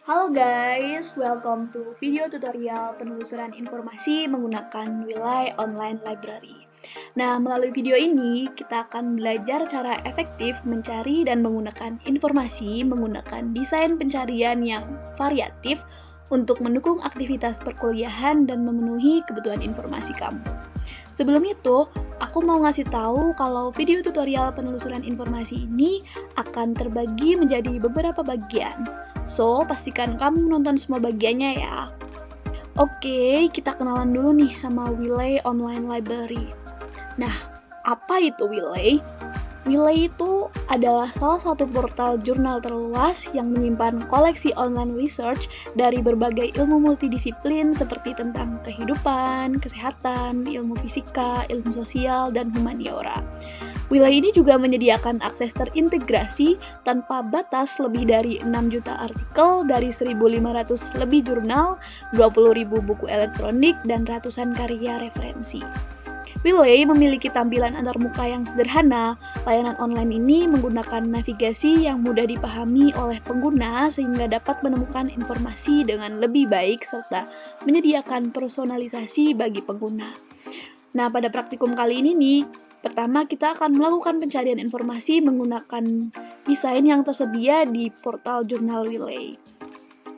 Halo guys, welcome to video tutorial penelusuran informasi menggunakan Wilay Online Library. Nah, melalui video ini kita akan belajar cara efektif mencari dan menggunakan informasi menggunakan desain pencarian yang variatif untuk mendukung aktivitas perkuliahan dan memenuhi kebutuhan informasi kamu. Sebelum itu, aku mau ngasih tahu kalau video tutorial penelusuran informasi ini akan terbagi menjadi beberapa bagian. So, pastikan kamu nonton semua bagiannya ya. Oke, kita kenalan dulu nih sama Wilay Online Library. Nah, apa itu Wilay? Wilay itu adalah salah satu portal jurnal terluas yang menyimpan koleksi online research dari berbagai ilmu multidisiplin seperti tentang kehidupan, kesehatan, ilmu fisika, ilmu sosial, dan humaniora. Wilay ini juga menyediakan akses terintegrasi tanpa batas lebih dari 6 juta artikel dari 1.500 lebih jurnal, 20.000 buku elektronik, dan ratusan karya referensi. Wilay memiliki tampilan antarmuka yang sederhana. Layanan online ini menggunakan navigasi yang mudah dipahami oleh pengguna sehingga dapat menemukan informasi dengan lebih baik serta menyediakan personalisasi bagi pengguna. Nah, pada praktikum kali ini nih, pertama kita akan melakukan pencarian informasi menggunakan desain yang tersedia di portal jurnal Wilay.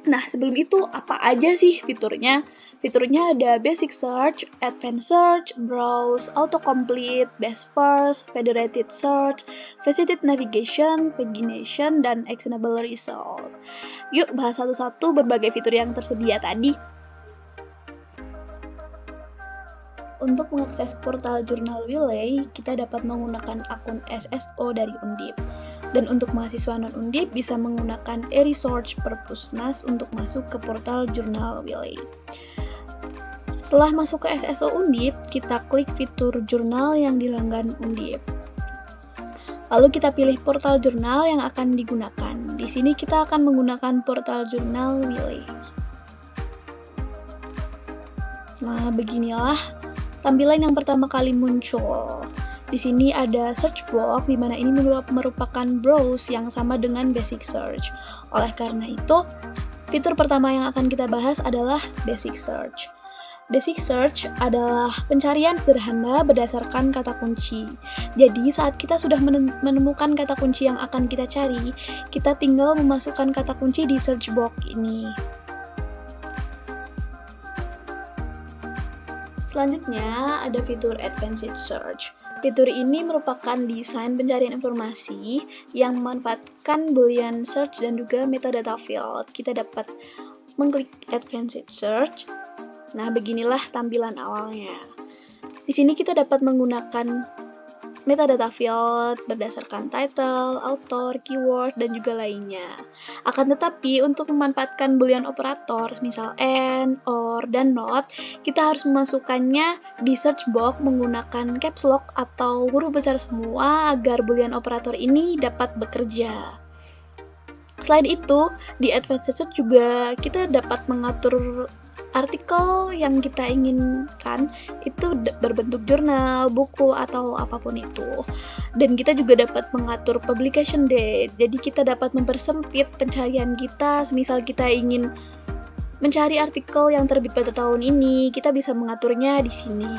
Nah, sebelum itu, apa aja sih fiturnya? Fiturnya ada Basic Search, Advanced Search, Browse, Autocomplete, Best First, Federated Search, Faceted Navigation, Pagination, dan Actionable Result. Yuk, bahas satu-satu berbagai fitur yang tersedia tadi. Untuk mengakses portal jurnal Wilay, kita dapat menggunakan akun SSO dari Undip. Dan untuk mahasiswa non-Undip bisa menggunakan e-research Perpusnas untuk masuk ke portal jurnal Wilay. Setelah masuk ke SSO Undip, kita klik fitur jurnal yang dilanggan Undip. Lalu kita pilih portal jurnal yang akan digunakan. Di sini kita akan menggunakan portal jurnal Wilay. Nah, beginilah tampilan yang pertama kali muncul. Di sini ada search box, di mana ini merupakan browse yang sama dengan basic search. Oleh karena itu, fitur pertama yang akan kita bahas adalah basic search. Basic search adalah pencarian sederhana berdasarkan kata kunci. Jadi, saat kita sudah menemukan kata kunci yang akan kita cari, kita tinggal memasukkan kata kunci di search box ini. Selanjutnya, ada fitur Advanced Search. Fitur ini merupakan desain pencarian informasi yang memanfaatkan Boolean Search dan juga metadata field. Kita dapat mengklik Advanced Search. Nah, beginilah tampilan awalnya. Di sini kita dapat menggunakan metadata field berdasarkan title, author, keyword, dan juga lainnya. Akan tetapi, untuk memanfaatkan Boolean operator, misal and, or, dan not, kita harus memasukkannya di search box menggunakan caps lock atau huruf besar semua agar Boolean operator ini dapat bekerja. Selain itu, di Advanced Search juga kita dapat mengatur artikel yang kita inginkan itu berbentuk jurnal, buku, atau apapun itu. Dan kita juga dapat mengatur publication date. Jadi kita dapat mempersempit pencarian kita. Semisal kita ingin mencari artikel yang terbit pada tahun ini, kita bisa mengaturnya di sini.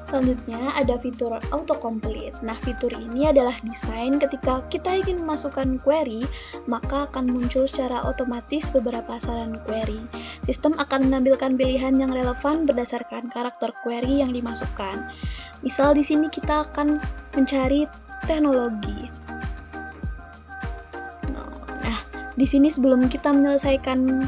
Selanjutnya ada fitur autocomplete. Nah, fitur ini adalah desain ketika kita ingin memasukkan query, maka akan muncul secara otomatis beberapa saran query. Sistem akan menampilkan pilihan yang relevan berdasarkan karakter query yang dimasukkan. Misal di sini kita akan mencari teknologi. Nah, di sini sebelum kita menyelesaikan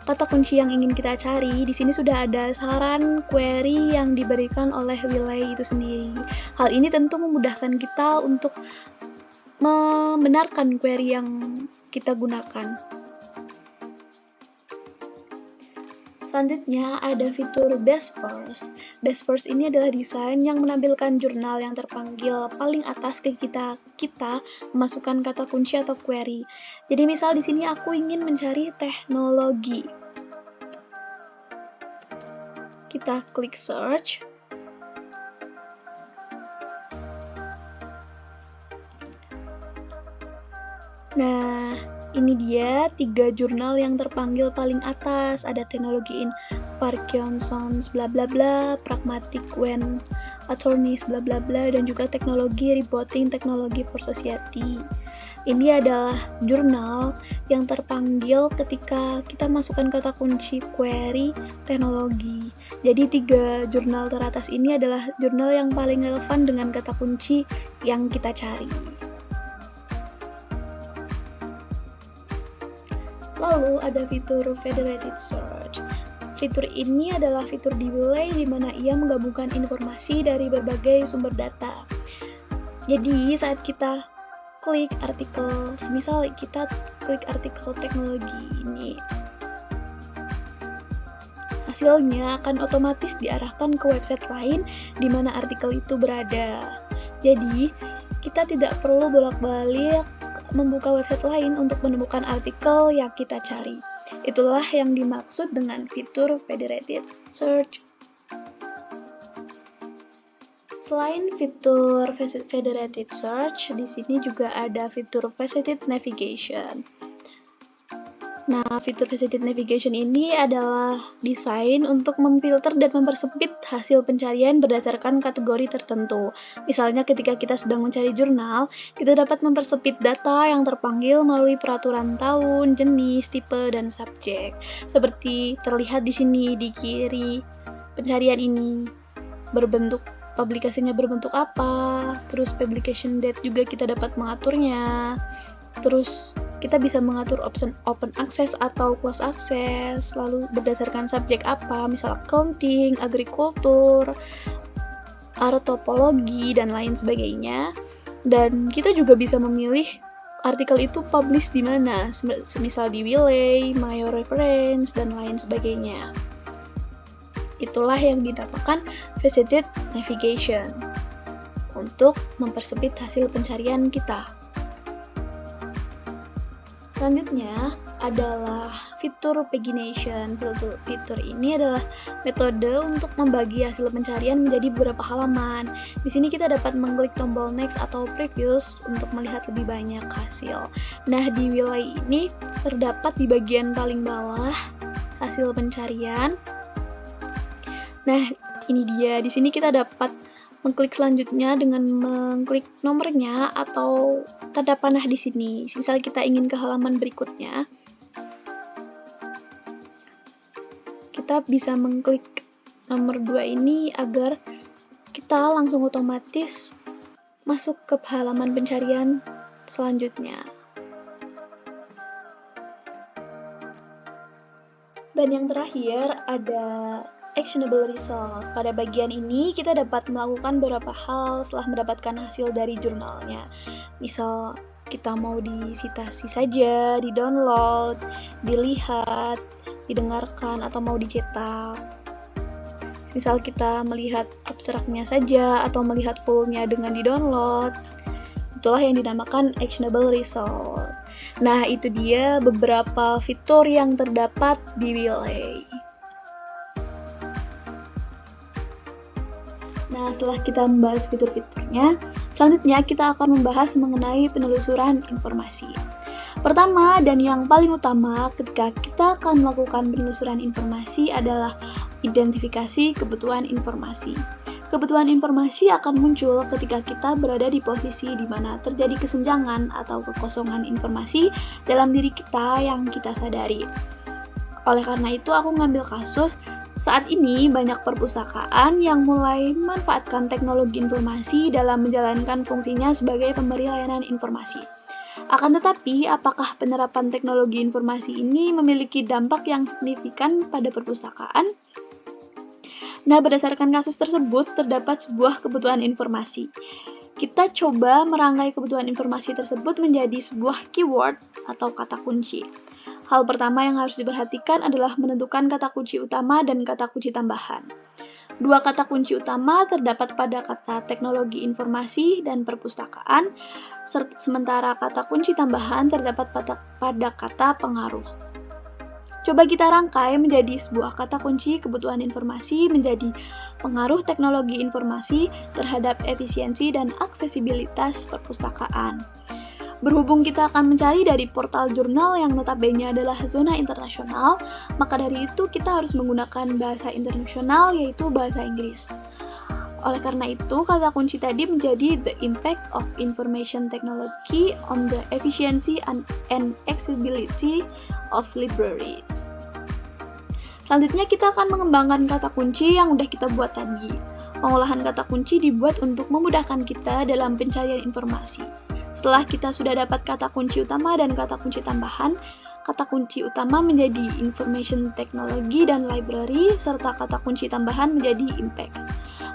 kata kunci yang ingin kita cari, di sini sudah ada saran query yang diberikan oleh Wilay itu sendiri. Hal ini tentu memudahkan kita untuk membenarkan query yang kita gunakan. Selanjutnya ada fitur Best First. Best First ini adalah desain yang menampilkan jurnal yang terpanggil paling atas ke kita memasukkan kata kunci atau query. Jadi misal di sini aku ingin mencari teknologi. Kita klik search. Nah, ini dia 3 jurnal yang terpanggil paling atas. Ada Teknologi in Parkinson's bla bla bla, Pragmatic when Attorneys bla bla bla, dan juga Teknologi Reporting Technology for Society. Ini adalah jurnal yang terpanggil ketika kita masukkan kata kunci query teknologi. Jadi 3 jurnal teratas ini adalah jurnal yang paling relevan dengan kata kunci yang kita cari. Lalu ada fitur Federated Search. Fitur ini adalah fitur di Wiley di mana ia menggabungkan informasi dari berbagai sumber data. Jadi saat kita klik artikel, semisal kita klik artikel teknologi ini, hasilnya akan otomatis diarahkan ke website lain di mana artikel itu berada. Jadi, kita tidak perlu bolak-balik membuka website lain untuk menemukan artikel yang kita cari. Itulah yang dimaksud dengan fitur Federated Search. Selain fitur Federated Search, di sini juga ada fitur Faceted Navigation. Nah, fitur Faceted Navigation ini adalah desain untuk memfilter dan mempersempit hasil pencarian berdasarkan kategori tertentu. Misalnya ketika kita sedang mencari jurnal, kita dapat mempersempit data yang terpanggil melalui peraturan tahun, jenis, tipe, dan subjek. Seperti terlihat di sini di kiri pencarian ini, publikasinya berbentuk apa, terus publication date juga kita dapat mengaturnya, terus kita bisa mengatur option open access atau close access, lalu berdasarkan subjek apa, misal accounting, agrikultur, artopologi, dan lain sebagainya. Dan kita juga bisa memilih artikel itu publish di mana, semisal di Wiley, My Reference, dan lain sebagainya. Itulah yang dinamakan Faceted Navigation untuk mempersempit hasil pencarian kita. Selanjutnya adalah fitur pagination. Fitur ini adalah metode untuk membagi hasil pencarian menjadi beberapa halaman. Di sini kita dapat mengklik tombol next atau previous untuk melihat lebih banyak hasil. Nah, di Wiley ini terdapat di bagian paling bawah hasil pencarian. Nah, ini dia. Di sini kita dapat mengklik selanjutnya dengan mengklik nomornya atau tanda panah di sini. Misal kita ingin ke halaman berikutnya, kita bisa mengklik nomor 2 ini agar kita langsung otomatis masuk ke halaman pencarian selanjutnya. Dan yang terakhir ada actionable result. Pada bagian ini kita dapat melakukan beberapa hal setelah mendapatkan hasil dari jurnalnya. Misal kita mau disitasi saja, di-download, dilihat, didengarkan, atau mau dicetak. Misal kita melihat abstraknya saja atau melihat fullnya dengan di-download. Itulah yang dinamakan actionable result. Nah, itu dia beberapa fitur yang terdapat di Wiley. Nah, setelah kita membahas fitur-fiturnya, selanjutnya kita akan membahas mengenai penelusuran informasi. Pertama dan yang paling utama ketika kita akan melakukan penelusuran informasi adalah identifikasi kebutuhan informasi. Kebutuhan informasi akan muncul ketika kita berada di posisi di mana terjadi kesenjangan atau kekosongan informasi dalam diri kita yang kita sadari. Oleh karena itu, aku ngambil kasus saat ini banyak perpustakaan yang mulai memanfaatkan teknologi informasi dalam menjalankan fungsinya sebagai pemberi layanan informasi. Akan tetapi, apakah penerapan teknologi informasi ini memiliki dampak yang signifikan pada perpustakaan? Nah, berdasarkan kasus tersebut, terdapat sebuah kebutuhan informasi. Kita coba merangkai kebutuhan informasi tersebut menjadi sebuah keyword atau kata kunci. Hal pertama yang harus diperhatikan adalah menentukan kata kunci utama dan kata kunci tambahan. Dua kata kunci utama terdapat pada kata teknologi informasi dan perpustakaan, sementara kata kunci tambahan terdapat pada kata pengaruh. Coba kita rangkai menjadi sebuah kata kunci kebutuhan informasi menjadi pengaruh teknologi informasi terhadap efisiensi dan aksesibilitas perpustakaan. Berhubung kita akan mencari dari portal jurnal yang notabene adalah zona internasional, maka dari itu kita harus menggunakan bahasa internasional, yaitu bahasa Inggris. Oleh karena itu, kata kunci tadi menjadi the impact of information technology on the efficiency and accessibility of libraries. Selanjutnya kita akan mengembangkan kata kunci yang udah kita buat tadi. Pengolahan kata kunci dibuat untuk memudahkan kita dalam pencarian informasi. Setelah kita sudah dapat kata kunci utama dan kata kunci tambahan, kata kunci utama menjadi information technology dan library, serta kata kunci tambahan menjadi impact.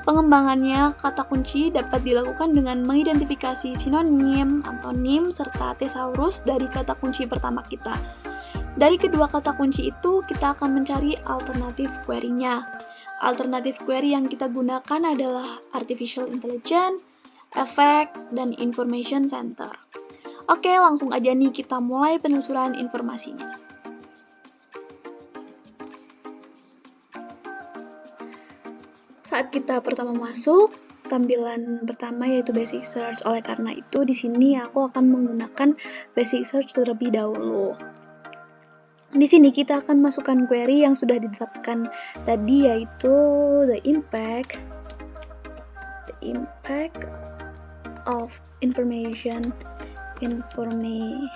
Pengembangannya kata kunci dapat dilakukan dengan mengidentifikasi sinonim, antonim, serta thesaurus dari kata kunci pertama kita. Dari kedua kata kunci itu, kita akan mencari alternatif query-nya. Alternatif query yang kita gunakan adalah artificial intelligence, effect, dan information center. Oke, langsung aja nih kita mulai penelusuran informasinya. Saat kita pertama masuk, tampilan pertama yaitu basic search. Oleh karena itu, di sini aku akan menggunakan basic search terlebih dahulu. Di sini kita akan masukkan query yang sudah ditetapkan tadi, yaitu the impact of information technology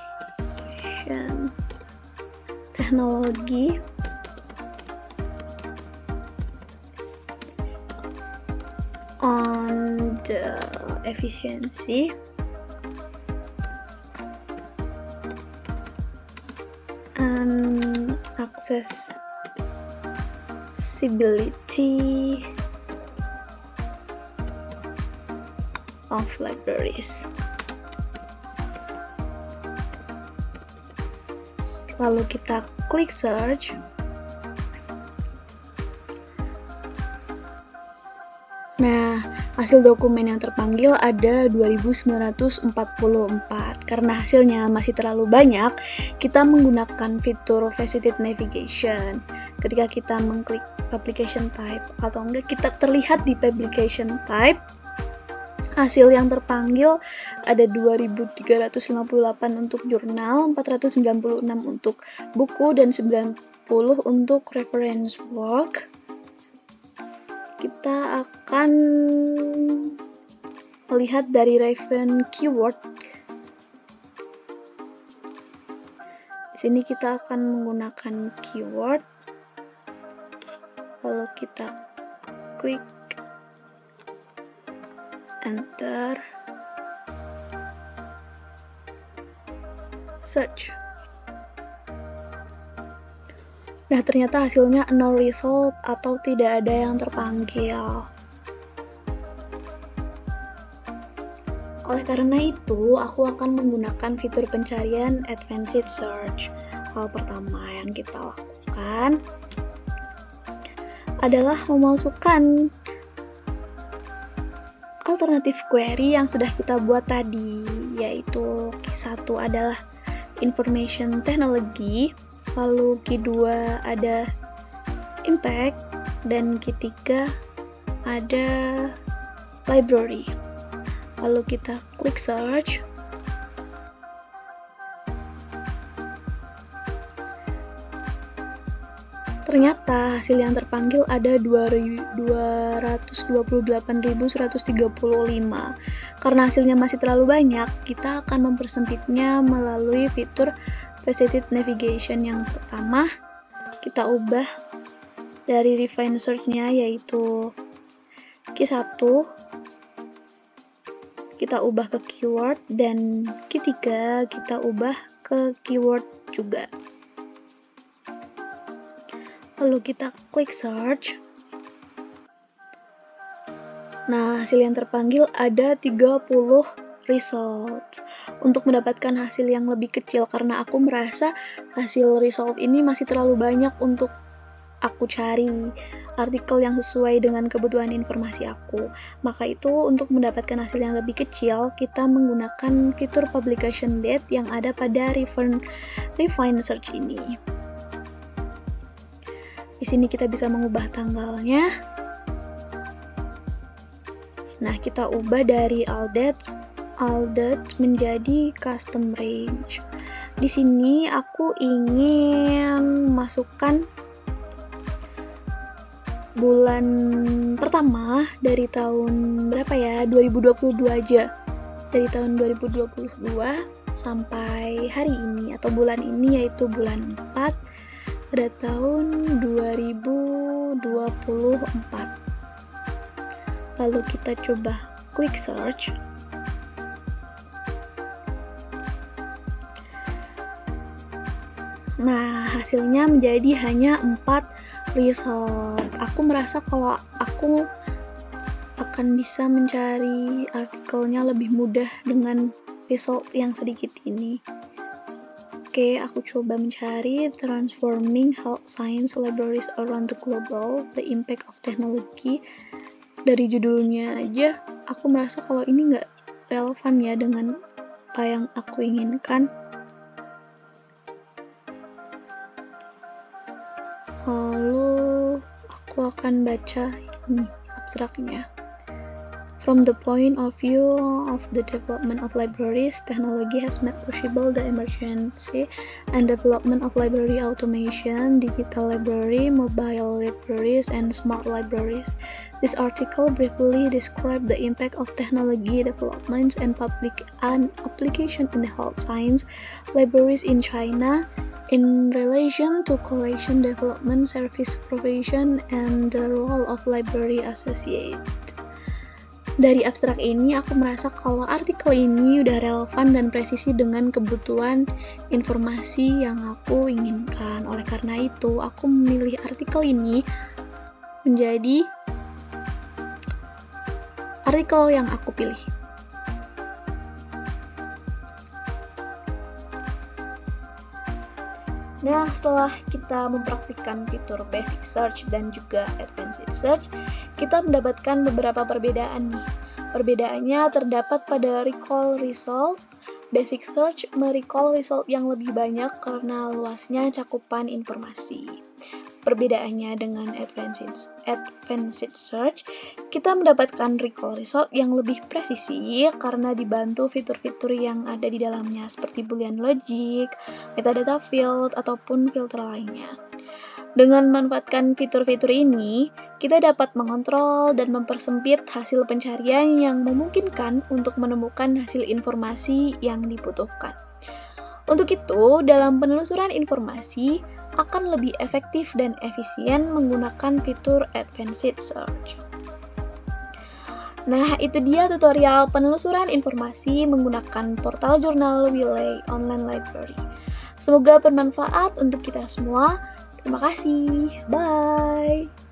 on the efficiency and accessibility of libraries. Lalu kita klik search. Nah, hasil dokumen yang terpanggil ada 2944. Karena hasilnya masih terlalu banyak, kita menggunakan fitur faceted navigation. Ketika kita mengklik publication type atau enggak kita terlihat di publication type, hasil yang terpanggil ada 2358 untuk jurnal, 496 untuk buku, dan 90 untuk reference work. Kita akan melihat dari relevant keyword. Di sini kita akan menggunakan keyword. Lalu kita klik enter search. Nah, ternyata hasilnya no result atau tidak ada yang terpanggil. Oleh karena itu, aku akan menggunakan fitur pencarian advanced search. Hal pertama yang kita lakukan adalah memasukkan alternatif query yang sudah kita buat tadi, yaitu Q1 adalah information technology, lalu Q2 ada impact, dan Q3 ada library. Lalu kita klik search. Ternyata hasil yang terpanggil ada 228.135. Karena hasilnya masih terlalu banyak, kita akan mempersempitnya melalui fitur faceted navigation. Yang pertama, kita ubah dari refine search-nya, yaitu Q1, kita ubah ke keyword, dan ketiga kita ubah ke keyword juga. Lalu kita klik search. Nah, hasil yang terpanggil ada 30 result. Untuk mendapatkan hasil yang lebih kecil, karena aku merasa hasil result ini masih terlalu banyak untuk aku cari artikel yang sesuai dengan kebutuhan informasi aku. Maka itu, untuk mendapatkan hasil yang lebih kecil, kita menggunakan fitur publication date yang ada pada refine search ini. Di sini kita bisa mengubah tanggalnya. Nah, kita ubah dari all date aldert menjadi custom range. Di sini aku ingin masukkan bulan pertama dari tahun berapa ya? 2022 aja. Dari tahun 2022 sampai hari ini atau bulan ini, yaitu bulan 4 pada tahun 2024. Lalu kita coba klik search. Nah, hasilnya menjadi hanya 4 result. Aku merasa kalau aku akan bisa mencari artikelnya lebih mudah dengan result yang sedikit ini. Oke, aku coba mencari Transforming Health Science Libraries Around the Global, The Impact of Technology. Dari judulnya aja, aku merasa kalau ini nggak relevan ya dengan apa yang aku inginkan. Lalu aku akan baca ini abstraknya. From the point of view of the development of libraries, technology has made possible the emergence and development of library automation, digital library, mobile libraries, and smart libraries. This article briefly describes the impact of technology developments and public application in the health science libraries in China in relation to collection development, service provision, and the role of library associate. Dari abstrak ini, aku merasa kalau artikel ini udah relevan dan presisi dengan kebutuhan informasi yang aku inginkan. Oleh karena itu, aku memilih artikel ini menjadi artikel yang aku pilih. Nah, setelah kita mempraktikkan fitur basic search dan juga advanced search, kita mendapatkan beberapa perbedaan nih. Perbedaannya terdapat pada recall result. Basic search merecall result yang lebih banyak karena luasnya cakupan informasi. Perbedaannya dengan advanced search, kita mendapatkan recall result yang lebih presisi karena dibantu fitur-fitur yang ada di dalamnya seperti boolean logic, metadata field, ataupun filter lainnya. Dengan memanfaatkan fitur-fitur ini, kita dapat mengontrol dan mempersempit hasil pencarian yang memungkinkan untuk menemukan hasil informasi yang dibutuhkan. Untuk itu, dalam penelusuran informasi akan lebih efektif dan efisien menggunakan fitur advanced search. Nah, itu dia tutorial penelusuran informasi menggunakan portal jurnal Wiley Online Library. Semoga bermanfaat untuk kita semua. Terima kasih. Bye.